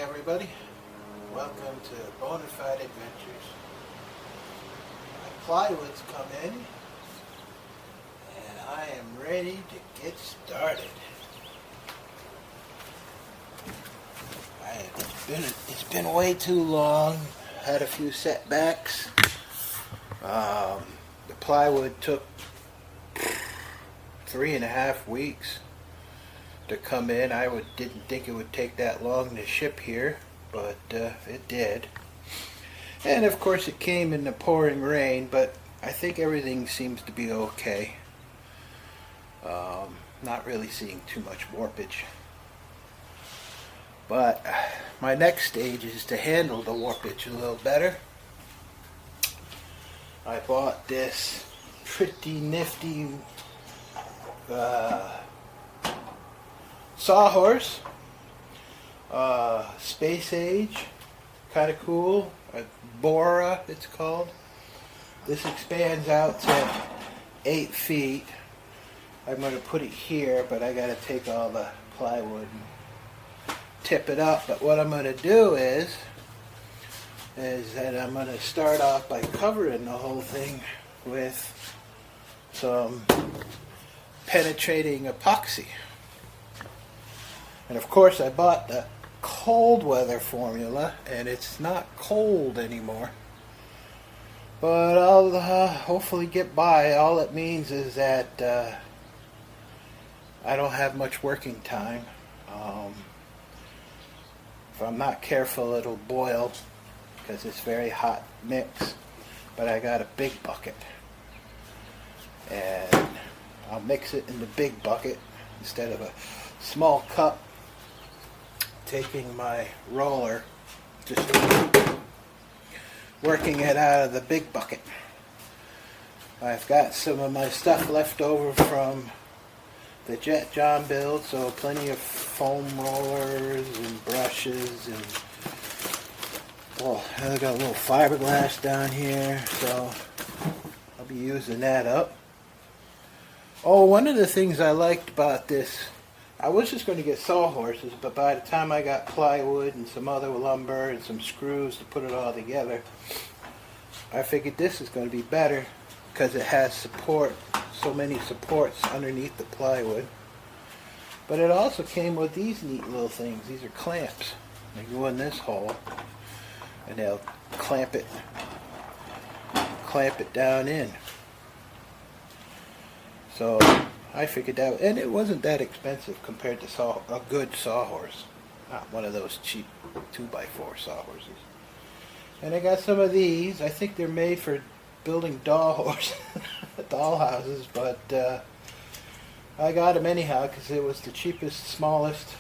everybody. Welcome to Bonafide Adventures. My plywood's come in and I am ready to get started. It's been way too long. Had a few setbacks. The plywood took 3.5 weeks to come in. Didn't think it would take that long to ship here, but it did. And of course it came in the pouring rain, but I think everything seems to be okay. Not really seeing too much warpage. But my next stage is to handle the warpage a little better. I bought this pretty nifty sawhorse, space age, kind of cool. A Bora, it's called. This expands out to 8 feet. I'm going to put it here, but I got to take all the plywood and tip it up. But what I'm going to do is that I'm going to start off by covering the whole thing with some penetrating epoxy. And of course I bought the cold weather formula, and it's not cold anymore. But I'll hopefully get by. All it means is that I don't have much working time. If I'm not careful, it'll boil because it's very hot mix. But I got a big bucket, and I'll mix it in the big bucket instead of a small cup. Taking my roller, just working it out of the big bucket. I've got some of my stuff left over from the Jet John build, so plenty of foam rollers and brushes, and I got a little fiberglass down here, so I'll be using that up. Oh, one of the things I liked about this, I was just going to get sawhorses, but by the time I got plywood and some other lumber and some screws to put it all together, I figured this is going to be better because it has support, so many supports underneath the plywood. But it also came with these neat little things. These are clamps. They go in this hole and they'll clamp it down in. So I figured out, and it wasn't that expensive compared to a good sawhorse. Not one of those cheap 2x4 sawhorses. And I got some of these. I think they're made for building dollhouses, but I got them anyhow because it was the cheapest, smallest,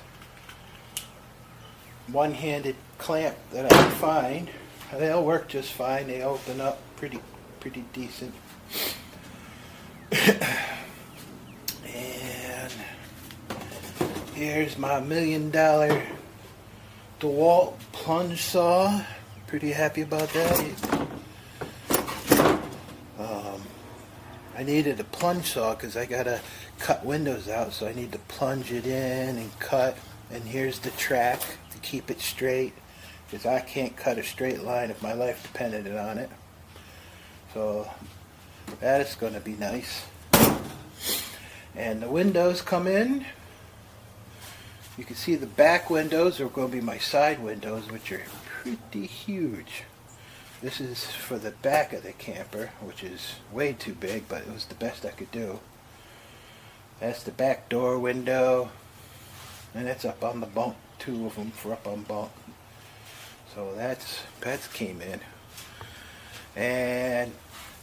one-handed clamp that I could find. They'll work just fine. They open up pretty decent. Here's my $1 million DeWalt plunge saw. Pretty happy about that. I needed a plunge saw because I gotta cut windows out, so I need to plunge it in and cut. And here's the track to keep it straight, because I can't cut a straight line if my life depended on it. So that is going to be nice. And the windows come in. You can see the back windows are going to be my side windows, which are pretty huge. This is for the back of the camper, which is way too big, but it was the best I could do. That's the back door window, and it's up on the bunk. 2 of them for up on bunk. So that's came in. And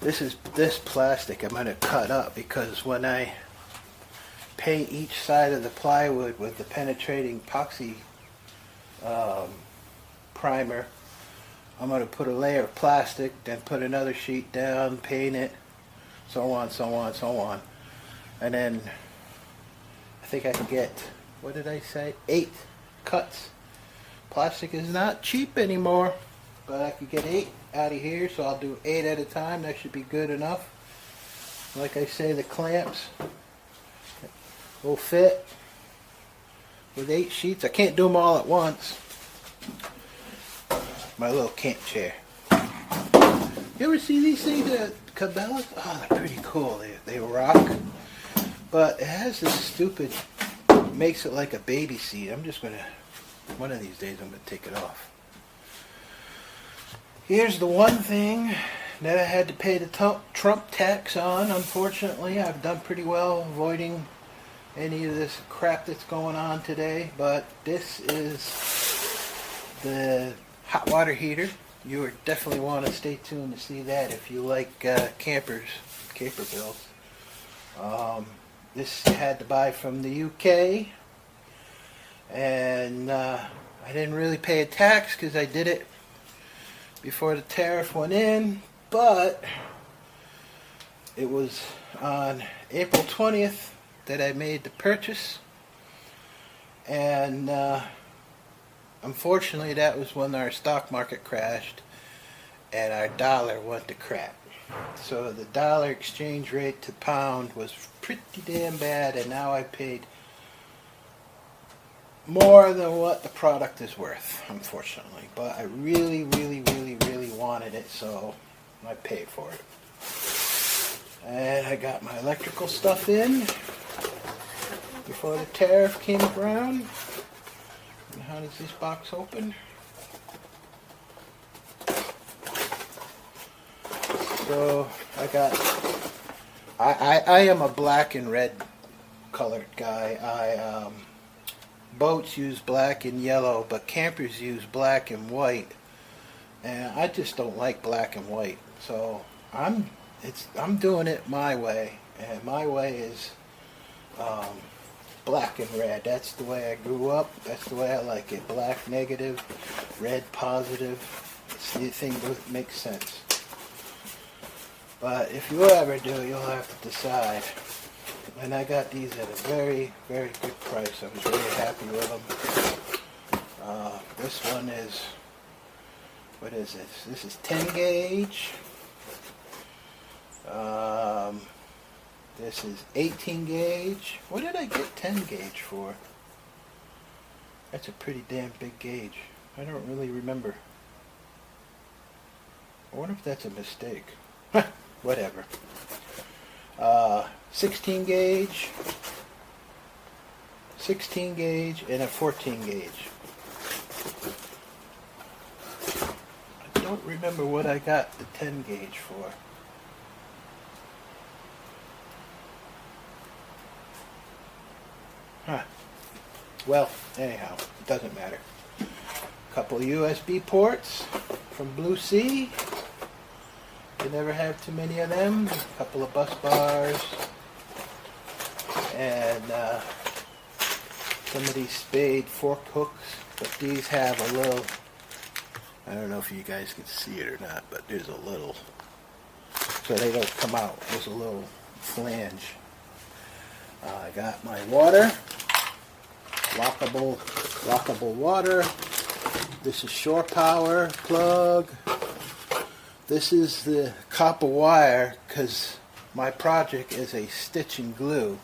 this plastic I'm going to cut up, because when I paint each side of the plywood with the penetrating epoxy primer, I'm going to put a layer of plastic, then put another sheet down, paint it, so on, so on, so on. And then I think I can get, what did I say, 8 cuts. Plastic is not cheap anymore, but I could get 8 out of here, so I'll do 8 at a time. That should be good enough. Like I say, the clamps will fit with 8 sheets. I can't do them all at once. my little camp chair. You ever see these things at Cabela's? Oh, they're pretty cool. They rock. But it has this stupid, makes it like a baby seat. I'm just going to, one of these days I'm going to take it off. Here's the one thing that I had to pay the Trump tax on. Unfortunately, I've done pretty well avoiding any of this crap that's going on today. But this is the hot water heater. You would definitely want to stay tuned to see that if you like camper builds. This I had to buy from the UK, and I didn't really pay a tax because I did it before the tariff went in, but it was on April 20th that I made the purchase, and unfortunately that was when our stock market crashed and our dollar went to crap. So the dollar exchange rate to pound was pretty damn bad, and now I paid more than what the product is worth, unfortunately. But I really, really, really, really wanted it, so I paid for it. And I got my electrical stuff in before the tariff came around. And how does this box open? So I am a black and red colored guy. Boats use black and yellow, but campers use black and white, and I just don't like black and white. So I'm doing it my way, and my way is black and red. That's the way I grew up. That's the way I like it. Black negative, red positive. The thing makes sense. But if you ever do, you'll have to decide. And I got these at a very, very good price. I was really happy with them. This one is, what is this? This is 10 gauge. This is 18 gauge. What did I get 10 gauge for? That's a pretty damn big gauge. I don't really remember. I wonder if that's a mistake. Whatever. 16 gauge, 16 gauge, and a 14 gauge. I don't remember what I got the 10 gauge for. Huh. Well, anyhow, it doesn't matter. A couple of USB ports from Blue Sea. You never have too many of them. A couple of bus bars. And some of these spade fork hooks. But these have a little, I don't know if you guys can see it or not, but there's a little, so they don't come out. There's a little flange. I got my water. Lockable water. This is shore power plug. This is the copper wire because my project is a stitch and glue.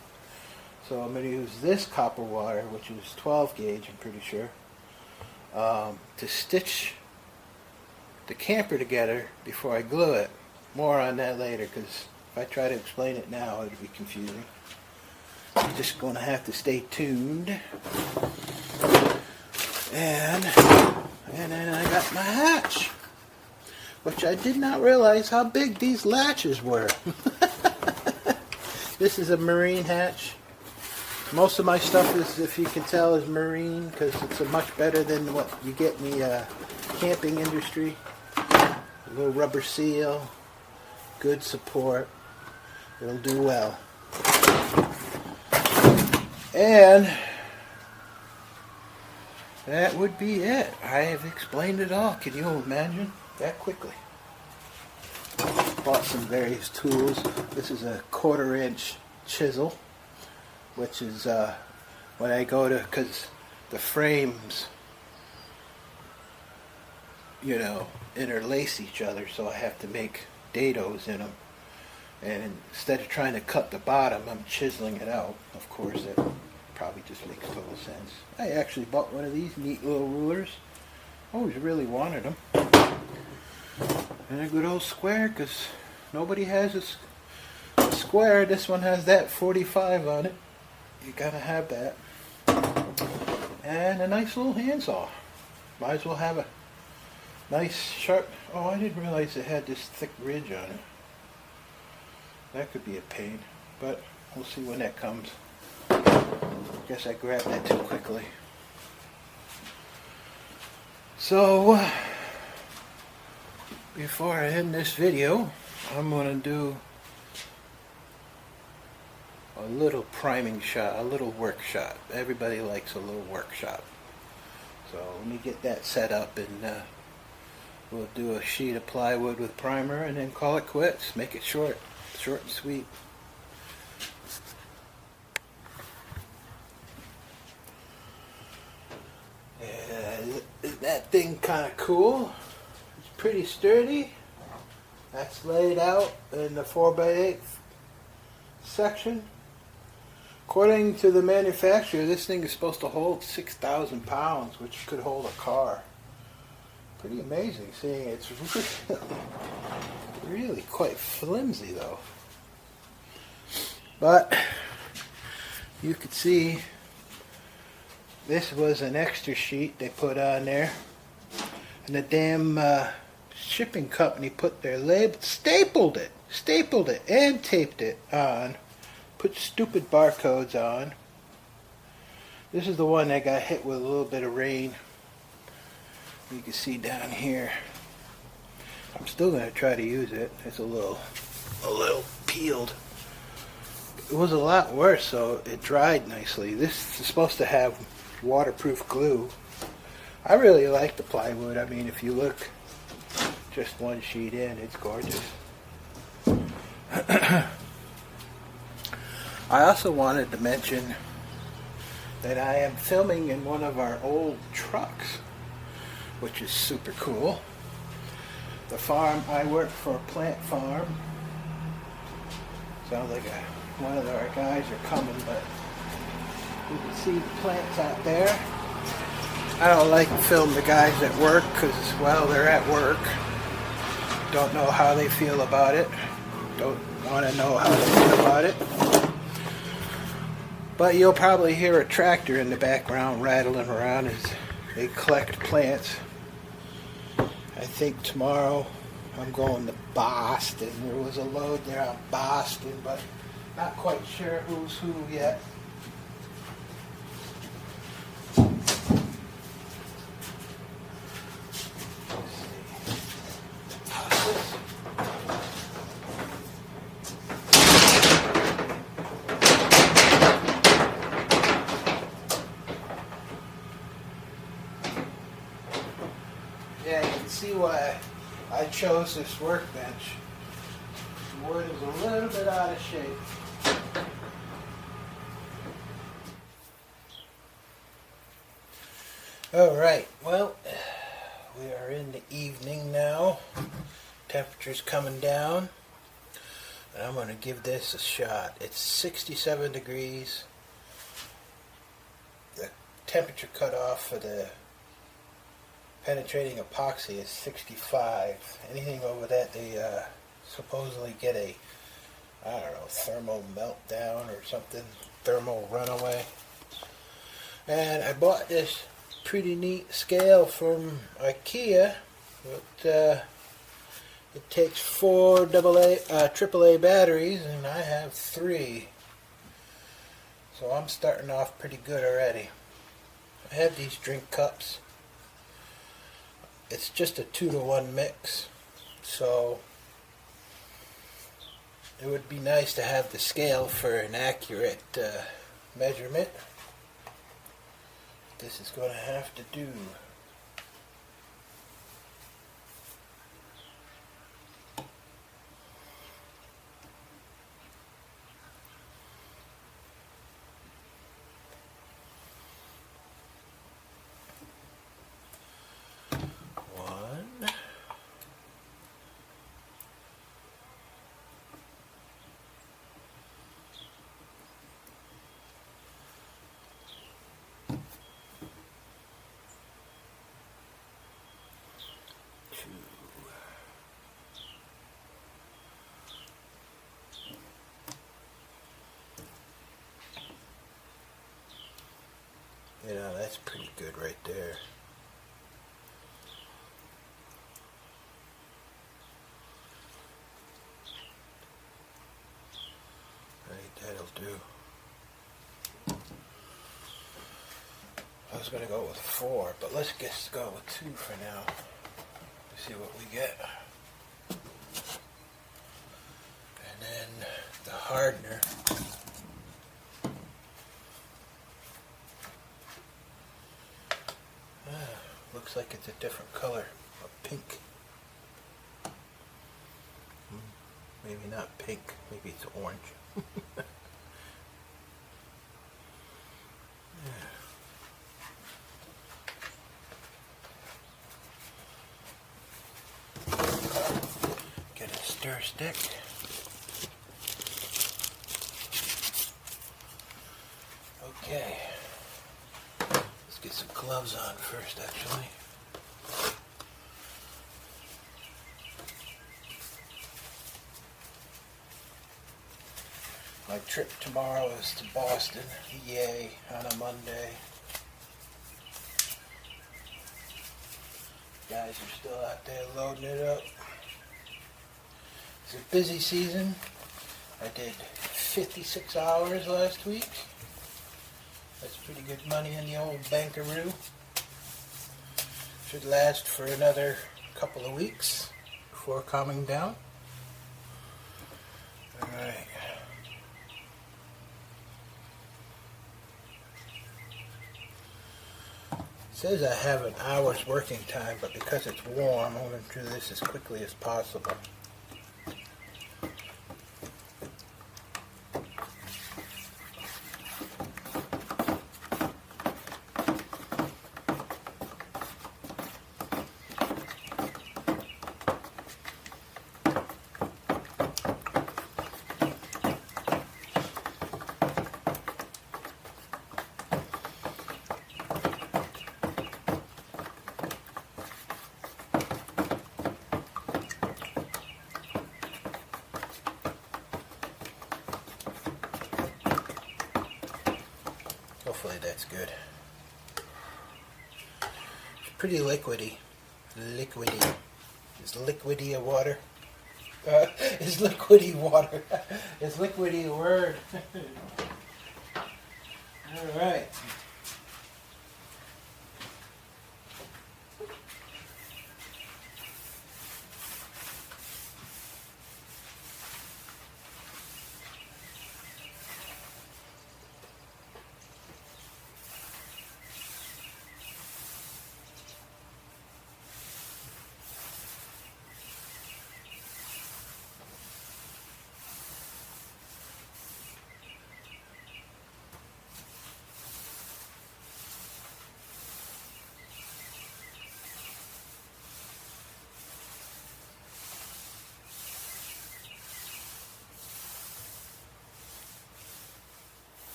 So I'm going to use this copper wire, which is 12 gauge, I'm pretty sure, to stitch the camper together before I glue it. More on that later, because if I try to explain it now, it'll be confusing. I'm just going to have to stay tuned. And then I got my hatch, which I did not realize how big these latches were. This is a marine hatch. Most of my stuff is, if you can tell, is marine because it's much better than what you get in the camping industry. A little rubber seal, good support. It'll do well. And that would be it. I have explained it all. Can you imagine that quickly? Bought some various tools. This is a 1/4-inch chisel, which is when I go to, because the frames, you know, interlace each other, so I have to make dados in them. And instead of trying to cut the bottom, I'm chiseling it out. Of course, that probably just makes total sense. I actually bought one of these neat little rulers. Always really wanted them. And a good old square, because nobody has a square. This one has that 45 on it. You gotta have that. And a nice little handsaw. Might as well have a nice sharp. Oh, I didn't realize it had this thick ridge on it. That could be a pain, but we'll see when that comes. Guess I grabbed that too quickly. So, before I end this video, I'm going to do a little priming shot, a little workshop. Everybody likes a little workshop. So let me get that set up, and we'll do a sheet of plywood with primer and then call it quits. Make it short and sweet. That thing kind of cool. It's pretty sturdy. That's laid out in the 4x8 section. According to the manufacturer, this thing is supposed to hold 6,000 pounds, which could hold a car. Pretty amazing seeing it's really quite flimsy though. But you could see this was an extra sheet they put on there, and the damn shipping company put their label, stapled it and taped it on, put stupid barcodes on. This is the one that got hit with a little bit of rain. You can see down here. I'm still going to try to use it. It's a little peeled. It was a lot worse, so it dried nicely. This is supposed to have waterproof glue. I really like the plywood. I mean, if you look just one sheet in, it's gorgeous. I also wanted to mention that I am filming in one of our old trucks, which is super cool. The farm, I work for a plant farm. Sounds like one of our guys are coming, but you can see the plants out there. I don't like to film the guys at work because, well, they're at work. Don't know how they feel about it. Don't want to know how they feel about it. But you'll probably hear a tractor in the background rattling around as they collect plants. I think tomorrow I'm going to Boston. There was a load there on Boston, but not quite sure who's who yet. Yeah, you can see why I chose this workbench. The wood is a little bit out of shape. Alright, well, we are in the evening now. Temperature's coming down. And I'm going to give this a shot. It's 67 degrees. The temperature cutoff for the penetrating epoxy is 65. Anything over that, they supposedly get a, I don't know, thermal meltdown or something, thermal runaway. And I bought this pretty neat scale from IKEA. It takes 4 AAA batteries, and I have 3. So I'm starting off pretty good already. I have these drink cups. It's just a 2-to-1 mix, so it would be nice to have the scale for an accurate measurement. This is going to have to do. that's pretty good right there. Right, that'll do. I was going to go with 4, but let's just go with 2 for now. See what we get. And then the hardener. Looks like it's a different color, a pink. Maybe not pink, maybe it's orange. Get a stir stick. Okay. Let's get some gloves on first, actually. My trip tomorrow is to Boston. Yay, on a Monday. Guys are still out there loading it up. It's a busy season. I did 56 hours last week. That's pretty good money in the old bankaroo. Should last for another couple of weeks before calming down. Alright. It says I have an hour's working time, but because it's warm, I'm going to do this as quickly as possible. Hopefully that's good. It's pretty liquidy. Liquidy. Is liquidy a water? Is liquidy water? Is liquidy a word? Alright.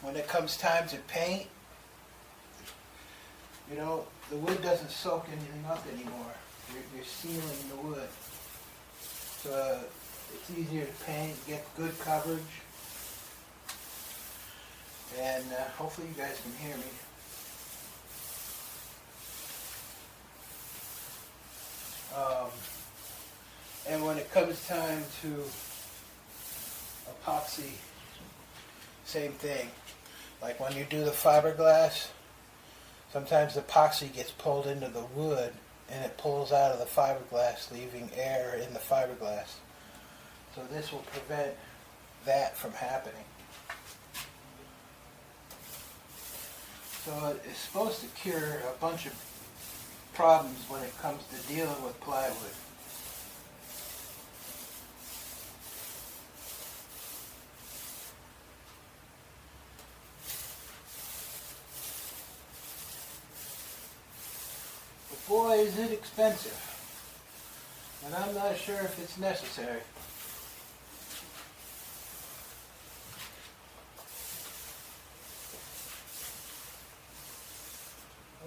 When it comes time to paint, you know, the wood doesn't soak anything up anymore. You're sealing the wood. So it's easier to paint, get good coverage. And hopefully you guys can hear me. And when it comes time to epoxy, same thing. Like when you do the fiberglass, sometimes the epoxy gets pulled into the wood and it pulls out of the fiberglass, leaving air in the fiberglass. So this will prevent that from happening. So it's supposed to cure a bunch of problems when it comes to dealing with plywood. But boy, is it expensive. And I'm not sure if it's necessary.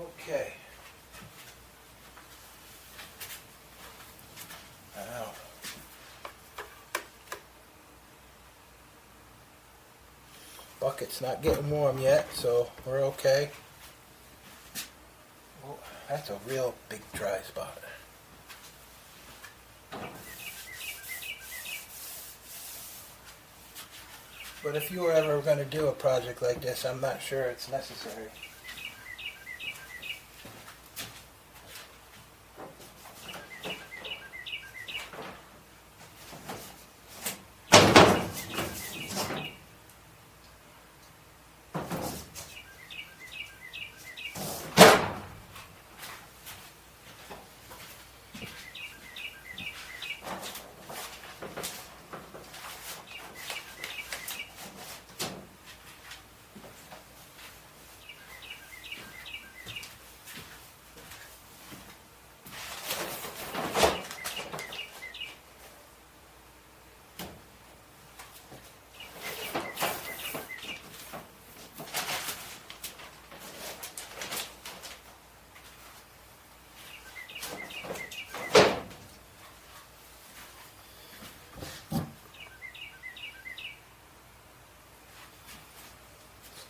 Okay. Now, bucket's not getting warm yet, so we're okay. Oh, that's a real big dry spot. But if you were ever going to do a project like this, I'm not sure it's necessary.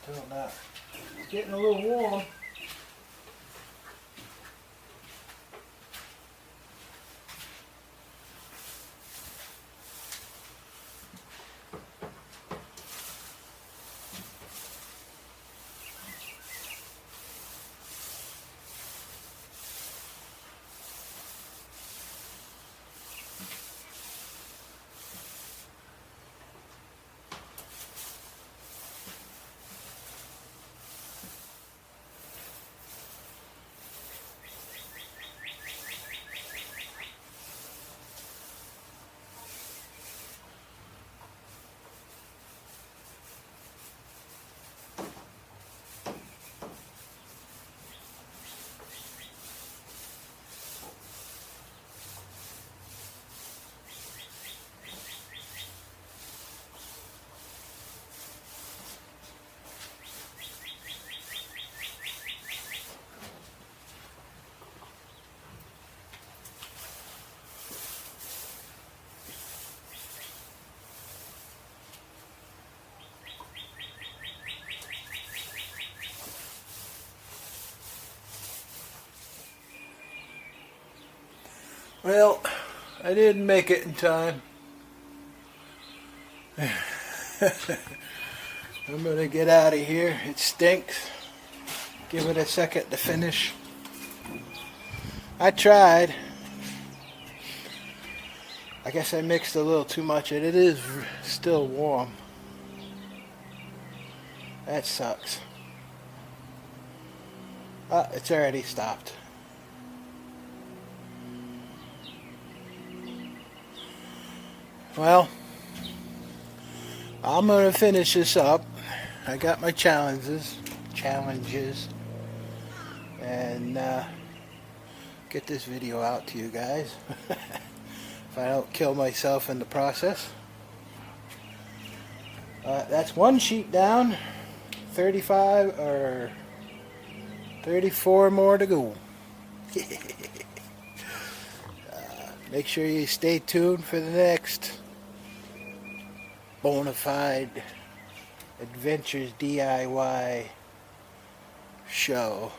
Still not. It's getting a little warm. Well, I didn't make it in time. I'm gonna get out of here. It stinks. Give it a second to finish. I tried. I guess I mixed a little too much and it is still warm. That sucks. It's already stopped. Well, I'm going to finish this up. I got my challenges, and get this video out to you guys. If I don't kill myself in the process. That's one sheet down, 35 or 34 more to go. Make sure you stay tuned for the next Bonafide Adventures DIY show.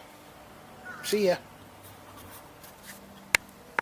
See ya.